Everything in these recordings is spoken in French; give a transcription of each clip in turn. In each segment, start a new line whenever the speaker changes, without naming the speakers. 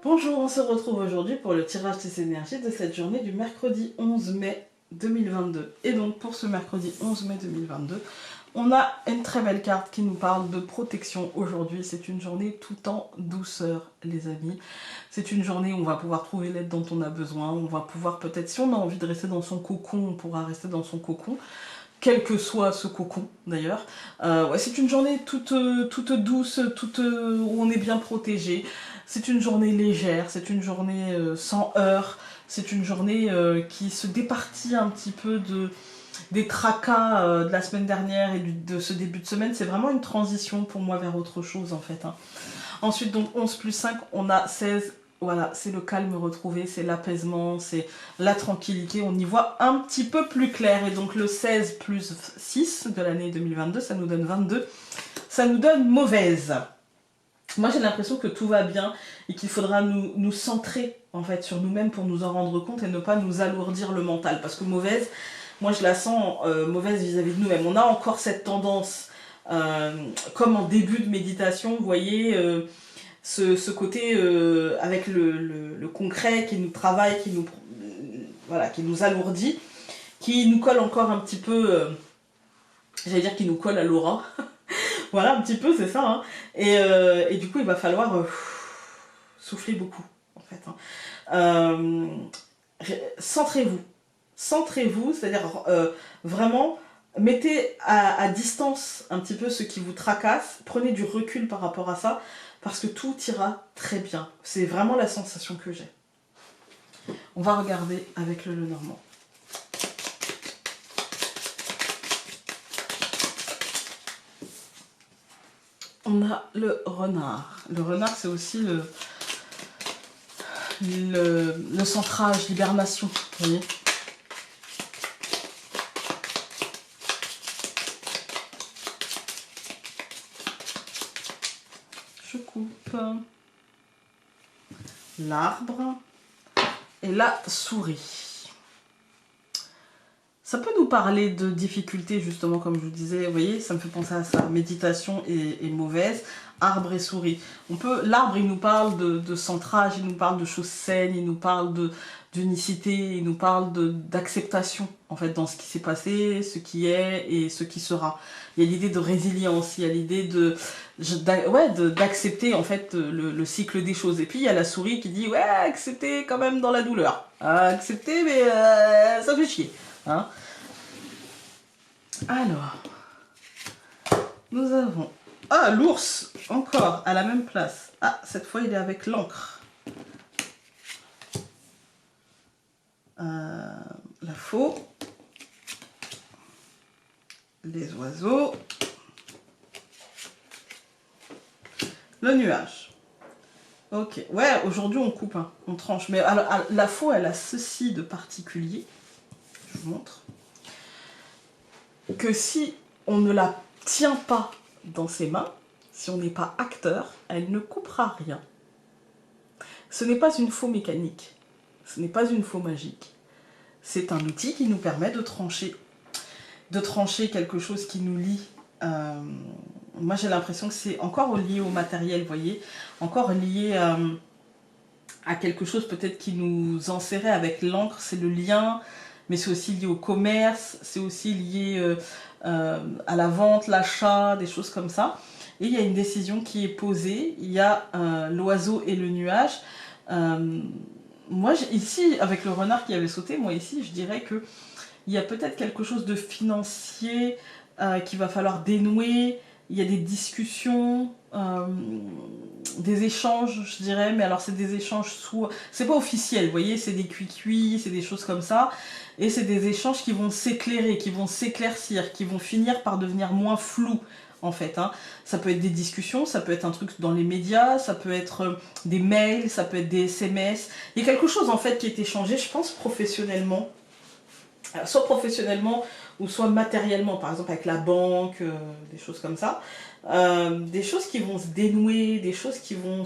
Bonjour, on se retrouve aujourd'hui pour le tirage des énergies de cette journée du mercredi 11 mai 2022. Et donc pour ce mercredi 11 mai 2022, on a une très belle carte qui nous parle de protection aujourd'hui. C'est une journée tout en douceur, les amis. C'est une journée où on va pouvoir trouver l'aide dont on a besoin. On va pouvoir peut-être, si on a envie de rester dans son cocon, on pourra rester dans son cocon. Quel que soit ce cocon d'ailleurs. Ouais, c'est une journée toute douce, où on est bien protégé. C'est une journée légère, c'est une journée sans heurts, c'est une journée qui se départit un petit peu des tracas de la semaine dernière et de ce début de semaine. C'est vraiment une transition pour moi vers autre chose en fait. Ensuite, donc 11 plus 5, on a 16. Voilà, c'est le calme retrouvé, c'est l'apaisement, c'est la tranquillité. On y voit un petit peu plus clair. Et donc le 16 plus 6 de l'année 2022, ça nous donne 22. Ça nous donne mauvaise. Moi, j'ai l'impression que tout va bien et qu'il faudra nous centrer en fait sur nous-mêmes pour nous en rendre compte et ne pas nous alourdir le mental. Parce que mauvaise, moi je la sens mauvaise vis-à-vis de nous-mêmes. On a encore cette tendance, comme en début de méditation, vous voyez, ce côté avec le concret qui nous travaille, voilà, qui nous alourdit, qui nous colle encore un petit peu, j'allais dire qui nous colle à l'aura. Voilà, un petit peu, c'est ça. Hein. Et du coup, il va falloir souffler beaucoup, en fait. Centrez-vous. Centrez-vous, c'est-à-dire vraiment, mettez à distance un petit peu ce qui vous tracasse. Prenez du recul par rapport à ça, parce que tout ira très bien. C'est vraiment la sensation que j'ai. On va regarder avec le Lenormand. On a le renard. Le renard, c'est aussi le centrage, l'hibernation, vous voyez. Je coupe l'arbre et la souris. Ça peut nous parler de difficultés, justement, comme je vous disais, vous voyez, ça me fait penser à ça. Méditation et mauvaise, arbre et souris. L'arbre, il nous parle de centrage, il nous parle de choses saines, il nous parle d'unicité, il nous parle d'acceptation, en fait, dans ce qui s'est passé, ce qui est et ce qui sera. Il y a l'idée de résilience, il y a l'idée d'accepter, en fait, le cycle des choses. Et puis, il y a la souris qui dit, ouais, accepter quand même dans la douleur. Accepter, mais ça fait chier. Hein. Alors, nous avons... Ah, l'ours, encore, à la même place. Ah, cette fois, il est avec l'encre. La faux. Les oiseaux. Le nuage. Ok, ouais, aujourd'hui, on coupe, hein, on tranche. Mais alors, la faux, elle a ceci de particulier. Je vous montre. Que si on ne la tient pas dans ses mains, si on n'est pas acteur, elle ne coupera rien. Ce n'est pas une faux mécanique, ce n'est pas une faux magique. C'est un outil qui nous permet de trancher quelque chose qui nous lie. Moi j'ai l'impression que c'est encore lié au matériel, vous voyez, encore lié à quelque chose peut-être qui nous enserrait avec l'encre, c'est le lien, mais c'est aussi lié au commerce, c'est aussi lié à la vente, l'achat, des choses comme ça. Et il y a une décision qui est posée, il y a l'oiseau et le nuage. Moi, ici, avec le renard qui avait sauté, moi ici, je dirais que il y a peut-être quelque chose de financier qu'il va falloir dénouer. Il y a des discussions, des échanges, je dirais, mais alors c'est des échanges c'est pas officiel, vous voyez, c'est des cuits-cuits, c'est des choses comme ça, et c'est des échanges qui vont s'éclairer, qui vont s'éclaircir, qui vont finir par devenir moins flous, en fait. Hein. Ça peut être des discussions, ça peut être un truc dans les médias, ça peut être des mails, ça peut être des SMS. Il y a quelque chose, en fait, qui est échangé, je pense, professionnellement. Alors, soit professionnellement, ou soit matériellement, par exemple avec la banque, des choses comme ça. Des choses qui vont se dénouer, des choses qui vont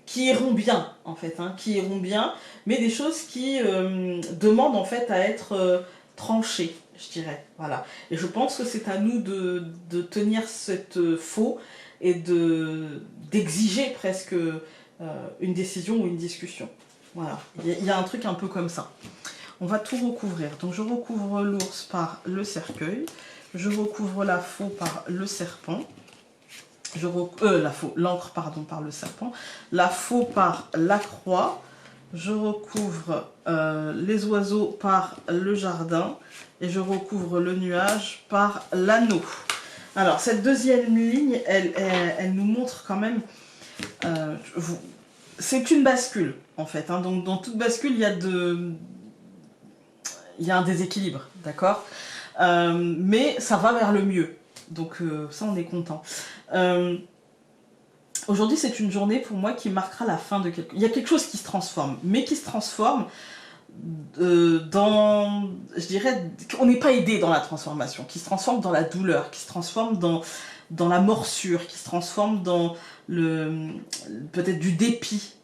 qui iront bien, en fait, hein, qui iront bien, mais des choses qui demandent, en fait, à être tranchées, je dirais. Voilà. Et je pense que c'est à nous de tenir cette faux et d'exiger presque une décision ou une discussion. Voilà, il y a un truc un peu comme ça. On va tout recouvrir. Donc je recouvre l'ours par le cercueil, je recouvre la faux par le serpent, l'encre pardon par le serpent, la faux par la croix, je recouvre les oiseaux par le jardin et je recouvre le nuage par l'anneau. Alors cette deuxième ligne, elle nous montre quand même, c'est une bascule en fait, hein. Donc dans toute bascule il y a un déséquilibre, d'accord, mais ça va vers le mieux, donc ça on est content. Aujourd'hui c'est une journée pour moi qui marquera la fin de quelque chose. Il y a quelque chose qui se transforme, mais qui se transforme dans, je dirais, on n'est pas aidé dans la transformation, qui se transforme dans la douleur, qui se transforme dans la morsure, qui se transforme dans peut-être du dépit,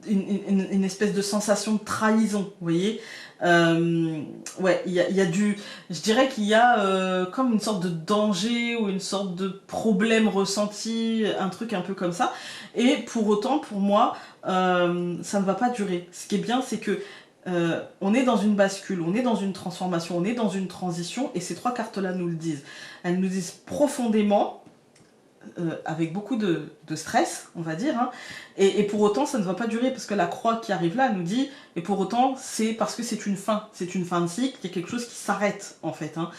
une espèce de sensation de trahison, vous voyez. Ouais, il y a je dirais qu'il y a comme une sorte de danger ou une sorte de problème ressenti, un truc un peu comme ça. Et pour autant, pour moi, ça ne va pas durer. Ce qui est bien, c'est que on est dans une bascule, on est dans une transformation, on est dans une transition, et ces trois cartes-là nous le disent. Elles nous disent profondément, avec beaucoup de stress, on va dire, hein, et pour autant ça ne va pas durer, parce que la croix qui arrive là nous dit, et pour autant c'est parce que c'est une fin de cycle, il y a quelque chose qui s'arrête en fait, hein,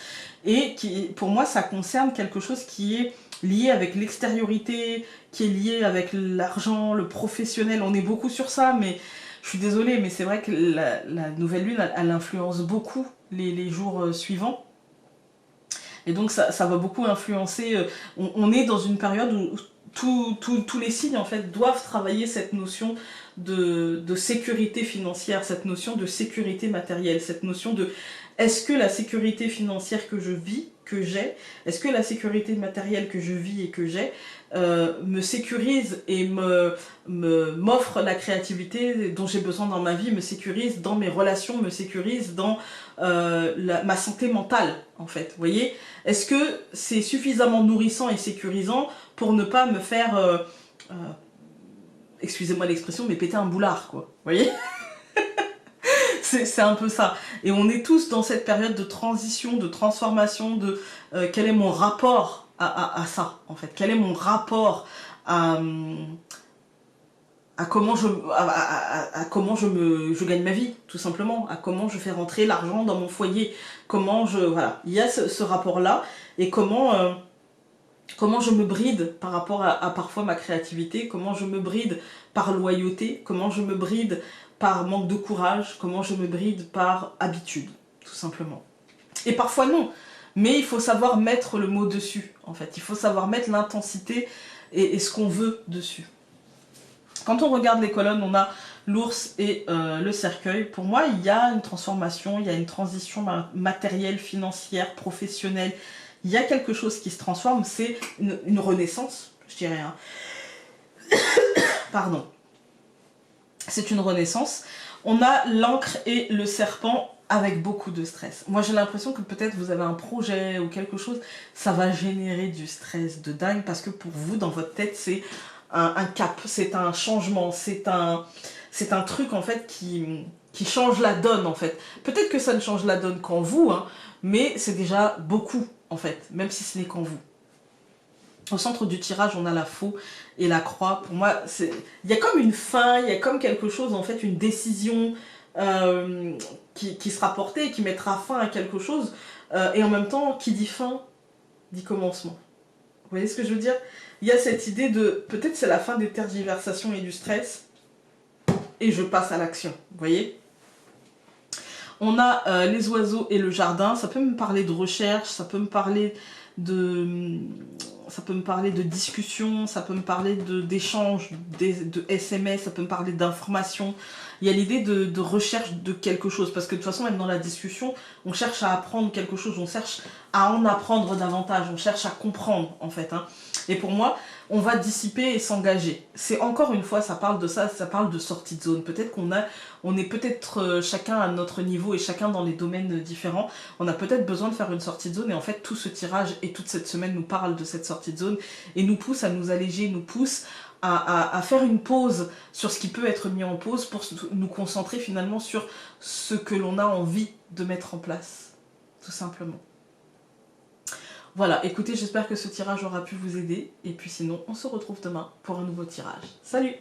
et qui, pour moi, ça concerne quelque chose qui est lié avec l'extériorité, qui est lié avec l'argent, le professionnel. On est beaucoup sur ça, mais je suis désolée, mais c'est vrai que la nouvelle lune, elle influence beaucoup les jours suivants. Et donc ça va beaucoup influencer, on est dans une période où tous les signes en fait doivent travailler cette notion de sécurité financière, cette notion de sécurité matérielle, cette notion de est-ce que la sécurité financière que je vis, que j'ai, est-ce que la sécurité matérielle que je vis et que j'ai me sécurise et m'offre la créativité dont j'ai besoin dans ma vie, me sécurise dans mes relations, me sécurise dans ma santé mentale en fait, vous voyez. Est-ce que c'est suffisamment nourrissant et sécurisant pour ne pas me faire, excusez-moi l'expression, mais péter un boulard, quoi, vous voyez. C'est un peu ça. Et on est tous dans cette période de transition, de transformation, de quel est mon rapport à ça, en fait. Quel est mon rapport à comment je gagne ma vie, tout simplement, à comment je fais rentrer l'argent dans mon foyer, voilà, il y a ce rapport-là, et comment je me bride par rapport à parfois ma créativité, comment je me bride par loyauté, comment je me bride par manque de courage, comment je me bride par habitude, tout simplement. Et parfois non, mais il faut savoir mettre le mot dessus, en fait, il faut savoir mettre l'intensité et ce qu'on veut dessus. Quand on regarde les colonnes, on a l'ours et le cercueil. Pour moi, il y a une transformation, il y a une transition matérielle, financière, professionnelle. Il y a quelque chose qui se transforme, c'est une renaissance, je dirais. Hein. Pardon. C'est une renaissance. On a l'encre et le serpent avec beaucoup de stress. Moi, j'ai l'impression que peut-être vous avez un projet ou quelque chose, ça va générer du stress de dingue, parce que pour vous, dans votre tête, c'est un cap, c'est un changement, c'est un truc en fait qui change la donne en fait. Peut-être que ça ne change la donne qu'en vous, hein, mais c'est déjà beaucoup en fait, même si ce n'est qu'en vous. Au centre du tirage, on a la faux et la croix. Pour moi, il y a comme une fin, il y a comme quelque chose, en fait, une décision qui sera portée, qui mettra fin à quelque chose. Et en même temps, qui dit fin, dit commencement. Vous voyez ce que je veux dire? Il y a cette idée de, peut-être c'est la fin des tergiversations et du stress, et je passe à l'action, vous voyez? On a les oiseaux et le jardin, ça peut me parler de recherche, ça peut me parler de discussion, ça peut me parler d'échanges, de SMS, ça peut me parler d'informations. Il y a l'idée de recherche de quelque chose, parce que de toute façon, même dans la discussion, on cherche à apprendre quelque chose, on cherche à en apprendre davantage, on cherche à comprendre en fait, hein. Et pour moi, on va dissiper et s'engager. C'est encore une fois, ça parle de ça, ça parle de sortie de zone. Peut-être on est peut-être chacun à notre niveau et chacun dans les domaines différents. On a peut-être besoin de faire une sortie de zone, et en fait tout ce tirage et toute cette semaine nous parle de cette sortie de zone et nous pousse à nous alléger, nous pousse à faire une pause sur ce qui peut être mis en pause pour nous concentrer finalement sur ce que l'on a envie de mettre en place, tout simplement. Voilà, écoutez, j'espère que ce tirage aura pu vous aider. Et puis sinon, on se retrouve demain pour un nouveau tirage. Salut!